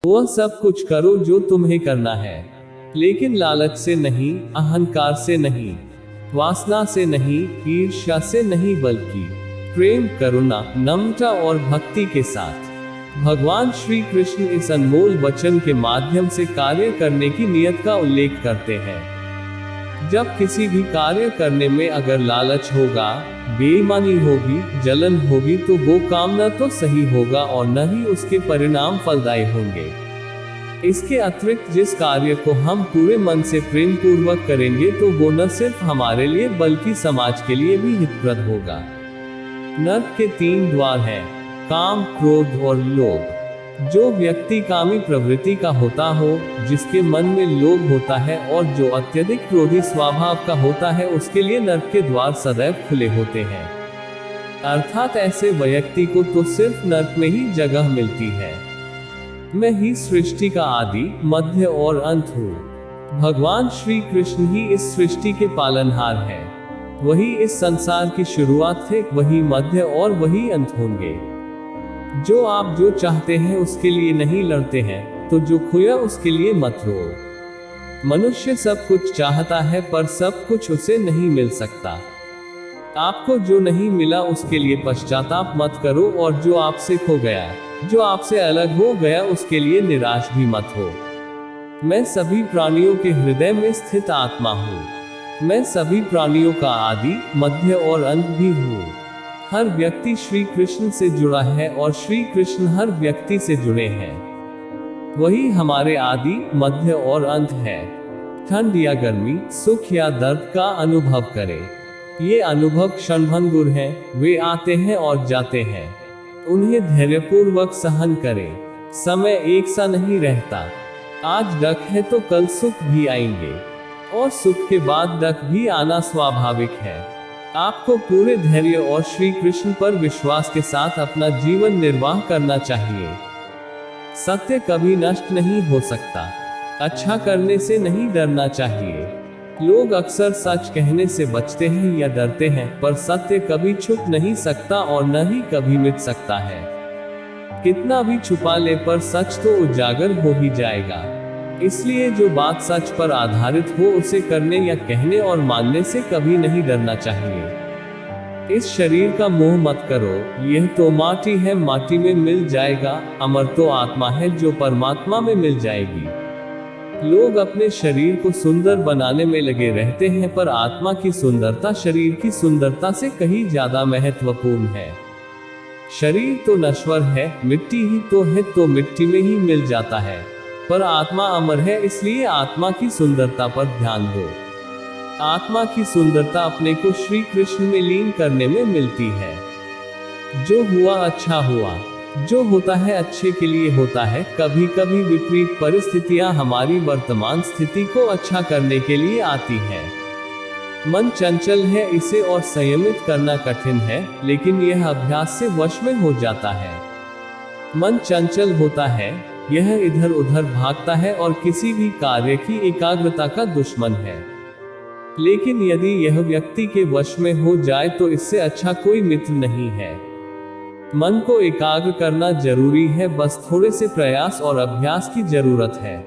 वह सब कुछ करो जो तुम्हें करना है, लेकिन लालच से नहीं, अहंकार से नहीं, वासना से नहीं, ईर्ष्या से नहीं, बल्कि प्रेम, करुणा, नम्रता और भक्ति के साथ। भगवान श्री कृष्ण इस अनमोल वचन के माध्यम से कार्य करने की नियत का उल्लेख करते हैं। जब किसी भी कार्य करने में अगर लालच होगा, बेईमानी होगी, जलन होगी, तो वो काम न तो सही होगा और न ही उसके परिणाम फलदायी होंगे। इसके अतिरिक्त जिस कार्य को हम पूरे मन से प्रेम पूर्वक करेंगे तो वो न सिर्फ हमारे लिए बल्कि समाज के लिए भी हितप्रद होगा। नर्क के 3 द्वार हैं, काम, क्रोध और लोभ। जो व्यक्ति कामी प्रवृत्ति का होता हो, जिसके मन में लोभ होता है और जो अत्यधिक क्रोधी स्वभाव का होता है, उसके लिए नर्क के द्वार सदैव खुले होते हैं। अर्थात ऐसे व्यक्ति को तो सिर्फ नर्क में ही जगह मिलती है। मैं ही सृष्टि का आदि, मध्य और अंत हूँ। भगवान श्री कृष्ण ही इस सृष्टि के पालनहार हैं। वही इस संसार की शुरुआत थे, वही मध्य और वही अंत होंगे। जो आप जो चाहते हैं उसके लिए नहीं लड़ते हैं, तो जो खोया उसके लिए मत रो। मनुष्य सब कुछ चाहता है पर सब कुछ उसे नहीं मिल सकता। आपको जो नहीं मिला उसके लिए पश्चाताप मत करो, और जो आपसे खो गया, जो आपसे अलग हो गया, उसके लिए निराश भी मत हो। मैं सभी प्राणियों के हृदय में स्थित आत्मा हूँ। मैं सभी प्राणियों का आदि, मध्य और अंत भी हूँ। हर व्यक्ति श्री कृष्ण से जुड़ा है और श्री कृष्ण हर व्यक्ति से जुड़े हैं। वही हमारे आदि, मध्य और अंत है। ठंड या गर्मी, सुख या दर्द का अनुभव करें। ये अनुभव क्षणभंगुर हैं, वे आते हैं और जाते हैं। उन्हें धैर्यपूर्वक सहन करें। समय एक सा नहीं रहता। आज दुख है तो कल सुख भी आएंगे, और सुख के बाद दुख भी आना स्वाभाविक है। आपको पूरे धैर्य और श्री कृष्ण पर विश्वास के साथ अपना जीवन निर्वाह करना चाहिए। सत्य कभी नष्ट नहीं हो सकता। अच्छा करने से नहीं डरना चाहिए। लोग अक्सर सच कहने से बचते हैं या डरते हैं, पर सत्य कभी छुप नहीं सकता और न ही कभी मिट सकता है। कितना भी छुपा ले पर सच तो उजागर हो ही जाएगा। इसलिए जो बात सच पर आधारित हो उसे करने या कहने और मानने से कभी नहीं डरना चाहिए। इस शरीर का मोह मत करो, यह तो माटी है, माटी में मिल जाएगा। अमर तो आत्मा है जो परमात्मा में मिल जाएगी। लोग अपने शरीर को सुंदर बनाने में लगे रहते हैं, पर आत्मा की सुंदरता शरीर की सुंदरता से कहीं ज्यादा महत्वपूर्ण है। शरीर तो नश्वर है, मिट्टी ही तो है, तो मिट्टी में ही मिल जाता है, पर आत्मा अमर है, इसलिए आत्मा की सुंदरता पर ध्यान दो। आत्मा की सुंदरता अपने को श्री कृष्ण में लीन करने में मिलती है। जो हुआ अच्छा हुआ, जो होता है अच्छे के लिए होता है। कभी कभी विपरीत परिस्थितियां हमारी वर्तमान स्थिति को अच्छा करने के लिए आती हैं। मन चंचल है, इसे और संयमित करना कठिन है, लेकिन यह अभ्यास से वश में हो जाता है। मन चंचल होता है, यह इधर उधर भागता है और किसी भी कार्य की एकाग्रता का दुश्मन है। लेकिन यदि यह व्यक्ति के वश में हो जाए तो इससे अच्छा कोई मित्र नहीं है। मन को एकाग्र करना जरूरी है, बस थोड़े से प्रयास और अभ्यास की जरूरत है।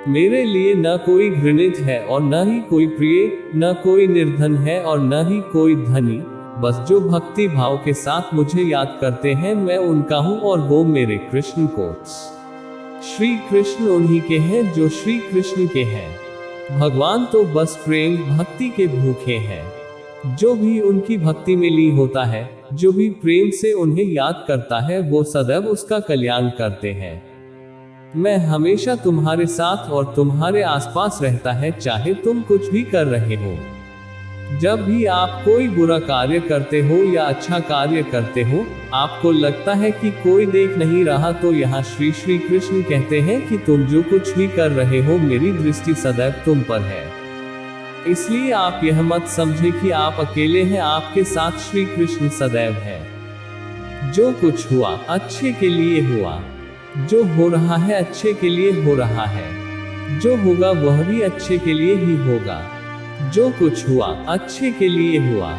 मेरे लिए न कोई घृणित है और न ही कोई प्रिय, न कोई निर्धन है और न ही कोई धनी। बस जो भक्ति भाव के साथ मुझे याद करते हैं, मैं उनका हूँ और वो मेरे कृष्ण को। श्री कृष्ण उन्हीं के हैं जो श्री कृष्ण के हैं। भगवान तो बस प्रेम भक्ति के भूखे हैं। जो भी उनकी भक्ति में लीन होता है, जो भी प्रेम से उन्हें याद करता है, वो सदैव उसका कल्याण करते हैं। मैं हमेशा तुम्हारे साथ और तुम्हारे आसपास रहता है, चाहे तुम कुछ भी कर रहे हो। जब भी आप कोई बुरा कार्य करते हो या अच्छा कार्य करते हो, आपको लगता है कि कोई देख नहीं रहा, तो यहाँ श्री कृष्ण कहते हैं कि तुम जो कुछ भी कर रहे हो, मेरी दृष्टि सदैव तुम पर है। इसलिए आप यह मत समझे कि आप अकेले हैं, आपके साथ श्री कृष्ण सदैव है। जो कुछ हुआ अच्छे के लिए हुआ, जो हो रहा है अच्छे के लिए हो रहा है, जो होगा वह भी अच्छे के लिए ही होगा। जो कुछ हुआ अच्छे के लिए हुआ,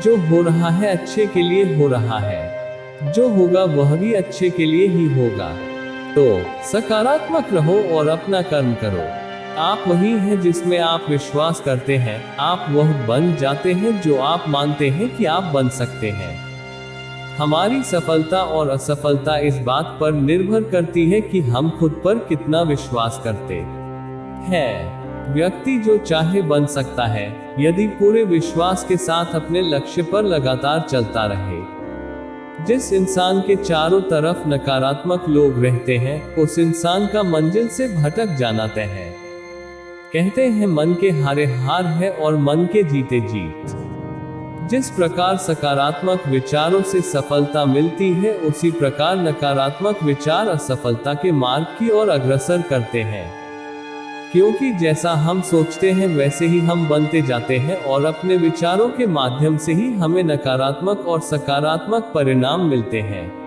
जो हो रहा है अच्छे के लिए हो रहा है, जो होगा वह भी अच्छे के लिए ही होगा। तो सकारात्मक रहो और अपना कर्म करो। आप वही हैं जिसमें आप विश्वास करते हैं, आप वह बन जाते हैं जो आप मानते हैं कि आप बन सकते हैं। हमारी सफलता और असफलता इस बात पर निर्भर करती है कि हम खुद पर कितना विश्वास करते हैं। व्यक्ति जो चाहे बन सकता है, यदि पूरे विश्वास के साथ अपने लक्ष्य पर लगातार चलता रहे। जिस इंसान के चारों तरफ नकारात्मक लोग रहते हैं, उस इंसान का मंजिल से भटक जाना तय है। कहते हैं मन के हारे हार है और मन के जीते जीत। जिस प्रकार सकारात्मक विचारों से सफलता मिलती है, उसी प्रकार नकारात्मक विचार असफलता के मार्ग की ओर अग्रसर करते हैं। क्योंकि जैसा हम सोचते हैं वैसे ही हम बनते जाते हैं और अपने विचारों के माध्यम से ही हमें नकारात्मक और सकारात्मक परिणाम मिलते हैं।